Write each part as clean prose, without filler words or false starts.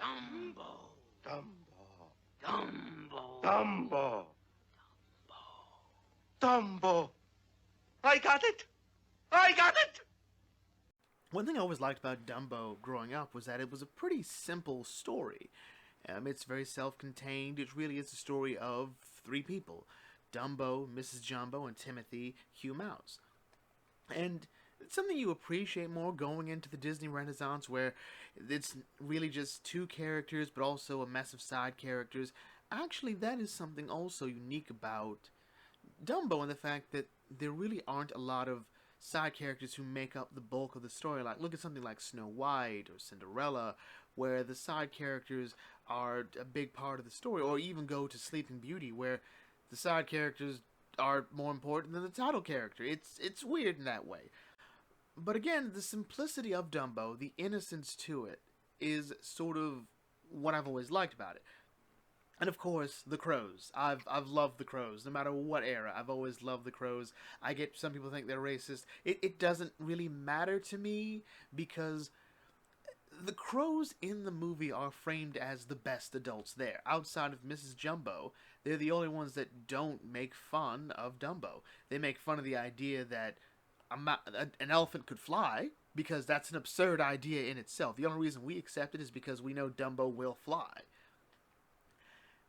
Dumbo. Dumbo. Dumbo. Dumbo. Dumbo. I got it! I got it! One thing I always liked about Dumbo growing up was that it was a pretty simple story. It's very self-contained. It really is a story of three people: Dumbo, Mrs. Jumbo, and Timothy Hugh Mouse. And it's something you appreciate more going into the Disney Renaissance, where it's really just two characters, but also a mess of side characters. Actually, that is something also unique about Dumbo, and the fact that there really aren't a lot of side characters who make up the bulk of the story. Like, look at something like Snow White or Cinderella, where the side characters are a big part of the story, or even go to Sleeping Beauty, where the side characters are more important than the title character. It's weird in that way. But again, the simplicity of Dumbo, the innocence to it, is sort of what I've always liked about it. And of course, the Crows. I've loved the Crows. No matter what era, I've always loved the Crows. I get some people think they're racist. It doesn't really matter to me, because the Crows in the movie are framed as the best adults there. Outside of Mrs. Jumbo, they're the only ones that don't make fun of Dumbo. They make fun of the idea that an elephant could fly, because that's an absurd idea in itself. The only reason we accept it is because we know Dumbo will fly.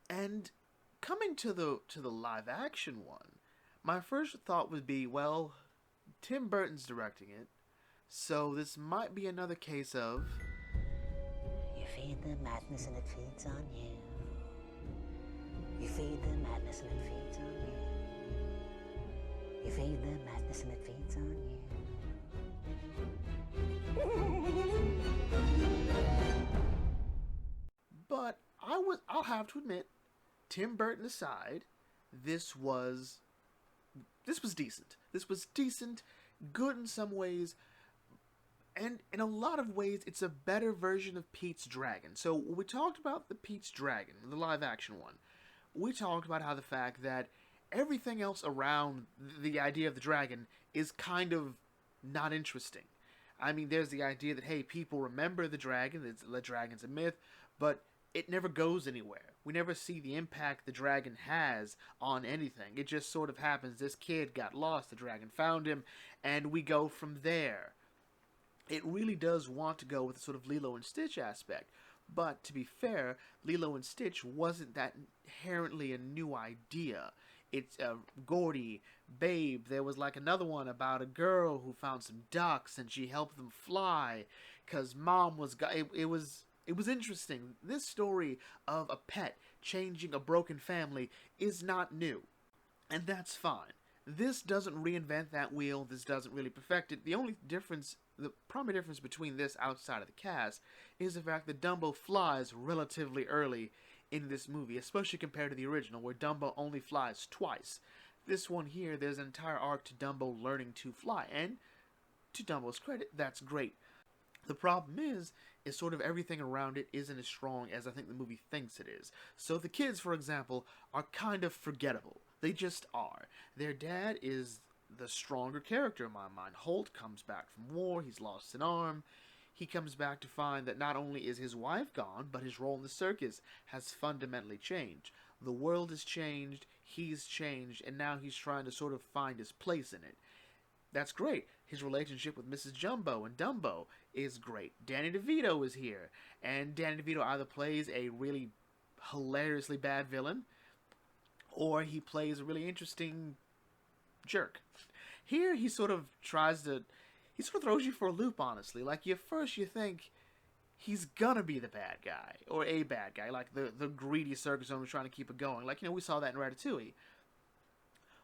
And coming to the live action one, my first thought would be, well, Tim Burton's directing it, so this might be another case of you feed the madness and it feeds on you. You feed the madness and it feeds on you. You feed the madness and it feeds on you. But I'll have to admit, Tim Burton aside, this was decent. This was decent, good in some ways, and in a lot of ways, it's a better version of Pete's Dragon. So when we talked about the Pete's Dragon, the live action one, we talked about how the fact that everything else around the idea of the dragon is kind of not interesting. I mean, there's the idea that, hey, people remember the dragon's a myth, but it never goes anywhere. We never see the impact the dragon has on anything. It just sort of happens. This kid got lost, the dragon found him, and we go from there. It really does want to go with the sort of Lilo and Stitch aspect. But to be fair, Lilo and Stitch wasn't that inherently a new idea. It's Gordy, Babe. There was like another one about a girl who found some ducks and she helped them fly because mom was... It was interesting. This story of a pet changing a broken family is not new. And that's fine. This doesn't reinvent that wheel. This doesn't really perfect it. The primary difference between this outside of the cast is the fact that Dumbo flies relatively early in this movie, especially compared to the original, where Dumbo only flies twice. This one here, there's an entire arc to Dumbo learning to fly, and to Dumbo's credit, that's great. The problem is sort of everything around it isn't as strong as I think the movie thinks it is. So the kids, for example, are kind of forgettable. They just are. Their dad is the stronger character in my mind. Holt comes back from war, he's lost an arm. He comes back to find that not only is his wife gone, but his role in the circus has fundamentally changed. The world has changed, he's changed, and now he's trying to sort of find his place in it. That's great. His relationship with Mrs. Jumbo and Dumbo is great. Danny DeVito is here, and Danny DeVito either plays a really hilariously bad villain, or he plays a really interesting jerk. Here, he sort of throws you for a loop, honestly. Like, at first you think he's gonna be the bad guy, or a bad guy, like the greedy circus owner trying to keep it going. Like, we saw that in Ratatouille.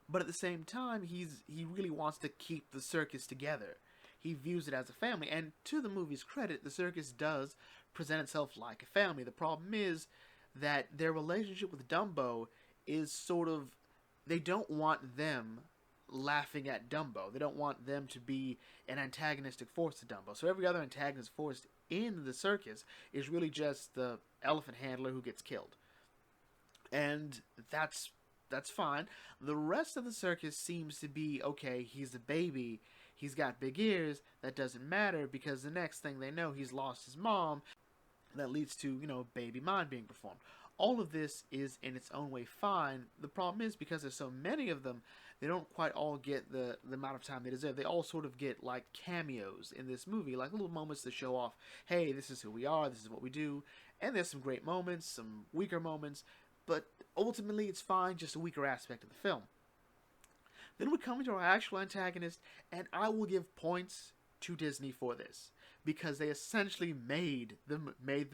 But at the same time, he really wants to keep the circus together. He views it as a family, and to the movie's credit, the circus does present itself like a family. The problem is that their relationship with Dumbo is sort of... They don't want them laughing at Dumbo. They don't want them to be an antagonistic force to Dumbo. So every other antagonist force in the circus is really just the elephant handler who gets killed. And that's fine. The rest of the circus seems to be, okay, he's a baby, he's got big ears, that doesn't matter, because the next thing they know, he's lost his mom. that leads to, Baby Mine being performed. All of this is in its own way fine. The problem is, because there's so many of them, they don't quite all get the amount of time they deserve. They all sort of get like cameos in this movie, like little moments to show off, hey, this is who we are, this is what we do. And there's some great moments, some weaker moments, but ultimately it's fine, just a weaker aspect of the film. Then we come to our actual antagonist, and I will give points to Disney for this, because they essentially made the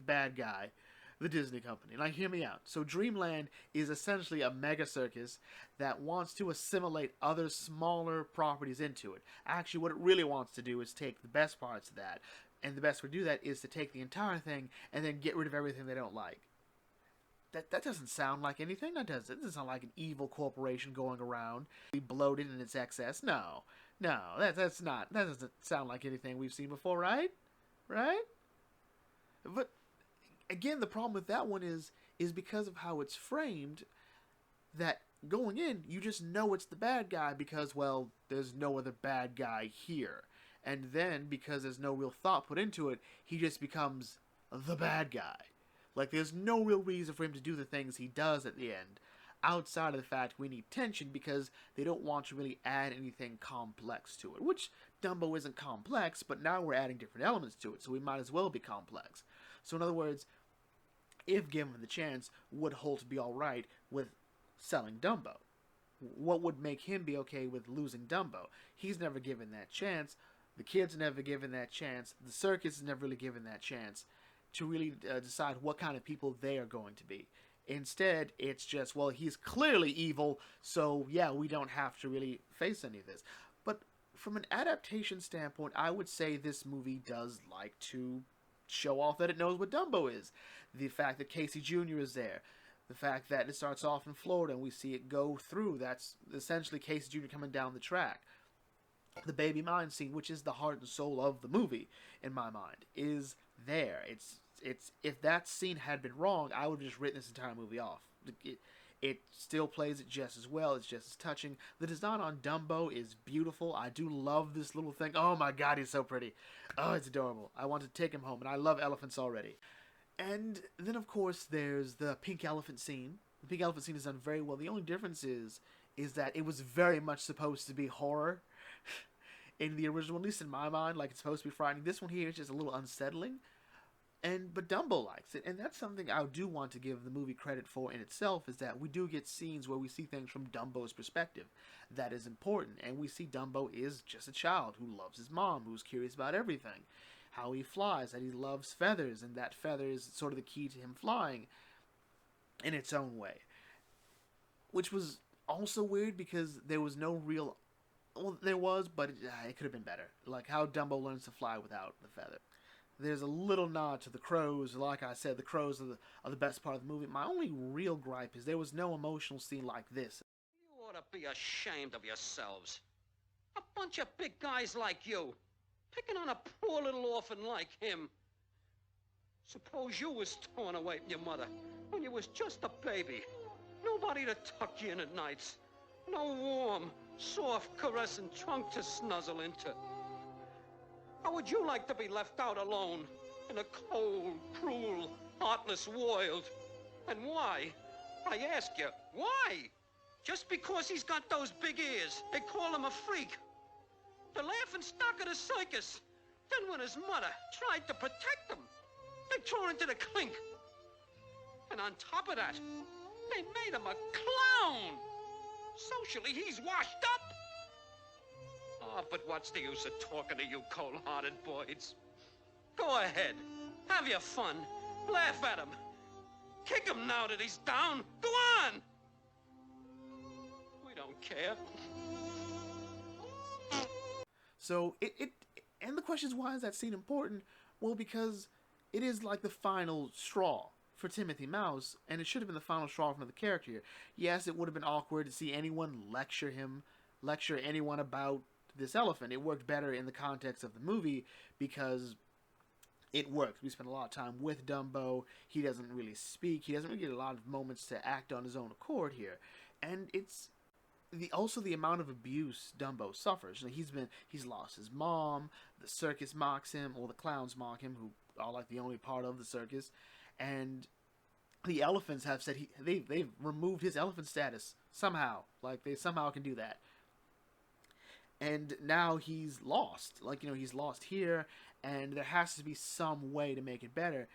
bad guy the Disney company. Now, hear me out. So Dreamland is essentially a mega circus that wants to assimilate other smaller properties into it. Actually, what it really wants to do is take the best parts of that, and the best way to do that is to take the entire thing and then get rid of everything they don't like. That doesn't sound like anything, that does it? It doesn't sound like an evil corporation going around, bloated in its excess. No, that doesn't sound like anything we've seen before, right? Right? But again, the problem with that one is because of how it's framed, that going in, you just know it's the bad guy because, well, there's no other bad guy here. And then, because there's no real thought put into it, he just becomes the bad guy. Like, there's no real reason for him to do the things he does at the end, outside of the fact we need tension because they don't want to really add anything complex to it. Which, Dumbo isn't complex, but now we're adding different elements to it, so we might as well be complex. So in other words, if given the chance, would Holt be alright with selling Dumbo? What would make him be okay with losing Dumbo? He's never given that chance. The kid's never given that chance. The circus is never really given that chance to really decide what kind of people they are going to be. Instead, it's just, well, he's clearly evil, so yeah, we don't have to really face any of this. But from an adaptation standpoint, I would say this movie does like to show off that it knows what Dumbo is. The fact that Casey Jr. is there. The fact that it starts off in Florida and we see it go through. That's essentially Casey Jr. coming down the track. The Baby Mine scene, which is the heart and soul of the movie, in my mind, is there. It's if that scene had been wrong, I would have just written this entire movie off. It still plays it just as well. It's just as touching. The design on Dumbo is beautiful. I do love this little thing. Oh my god, he's so pretty. Oh, it's adorable. I want to take him home, and I love elephants already. And then, of course, there's the pink elephant scene. The pink elephant scene is done very well. The only difference is that it was very much supposed to be horror in the original, at least in my mind. Like, it's supposed to be frightening. This one here is just a little unsettling. But Dumbo likes it, and that's something I do want to give the movie credit for in itself, is that we do get scenes where we see things from Dumbo's perspective. That is important, and we see Dumbo is just a child who loves his mom, who's curious about everything. How he flies, that he loves feathers, and that feather is sort of the key to him flying in its own way. Which was also weird because there was no real... Well, there was, but it could have been better. Like how Dumbo learns to fly without the feather. There's a little nod to the crows. Like I said, the crows are the best part of the movie. My only real gripe is there was no emotional scene like this. You ought to be ashamed of yourselves. A bunch of big guys like you, picking on a poor little orphan like him. Suppose you was torn away from your mother when you was just a baby. Nobody to tuck you in at nights. No warm, soft, caressing trunk to snuzzle into. How would you like to be left out alone in a cold, cruel, heartless world? And why? I ask you, why? Just because he's got those big ears, they call him a freak. The laughing stock of the circus. Then when his mother tried to protect him, they tore into the clink. And on top of that, they made him a clown. Socially, he's washed up. Oh, but what's the use of talking to you cold-hearted boys? Go ahead. Have your fun. Laugh at him. Kick him now that he's down. Go on. We don't care. So, and the question is, why is that scene important? Well, because it is like the final straw for Timothy Mouse, and it should have been the final straw for the character here. Yes, it would have been awkward to see anyone lecture anyone about this elephant. It worked better in the context of the movie because it works. We spend a lot of time with Dumbo. He doesn't really speak. He doesn't really get a lot of moments to act on his own accord here. And it's also the amount of abuse Dumbo suffers. You know, he's lost his mom. The circus mocks him, or the clowns mock him, who are like the only part of the circus, and the elephants have said they've removed his elephant status somehow. Like they somehow can do that. And now he's lost. Like, you know, he's lost here, and there has to be some way to make it better.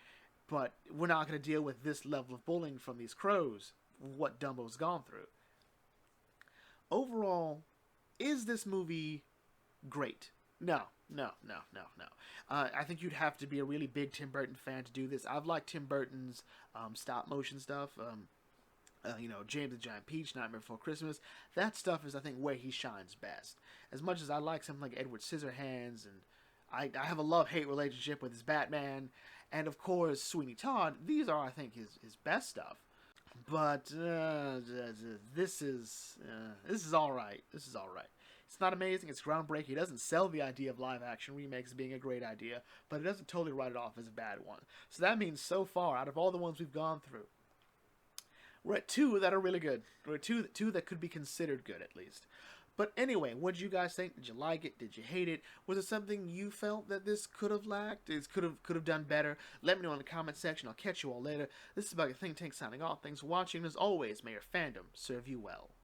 But we're not going to deal with this level of bullying from these crows, what Dumbo's gone through. Overall, is this movie great? No. I think you'd have to be a really big Tim Burton fan to do this. I've liked Tim Burton's stop motion stuff. You know, James the Giant Peach, Nightmare Before Christmas. That stuff is, I think, where he shines best. As much as I like something like Edward Scissorhands, and I have a love-hate relationship with his Batman, and of course Sweeney Todd. These are, I think, his best stuff. But this is all right. This is all right. It's not amazing. It's groundbreaking. He doesn't sell the idea of live-action remakes being a great idea, but it doesn't totally write it off as a bad one. So that means so far, out of all the ones we've gone through, we're at 2 that are really good. We're at two that could be considered good, at least. But anyway, what did you guys think? Did you like it? Did you hate it? Was it something you felt that this could have lacked? It could have done better? Let me know in the comment section. I'll catch you all later. This is About Your Think Tank signing off. Thanks for watching. As always, may your fandom serve you well.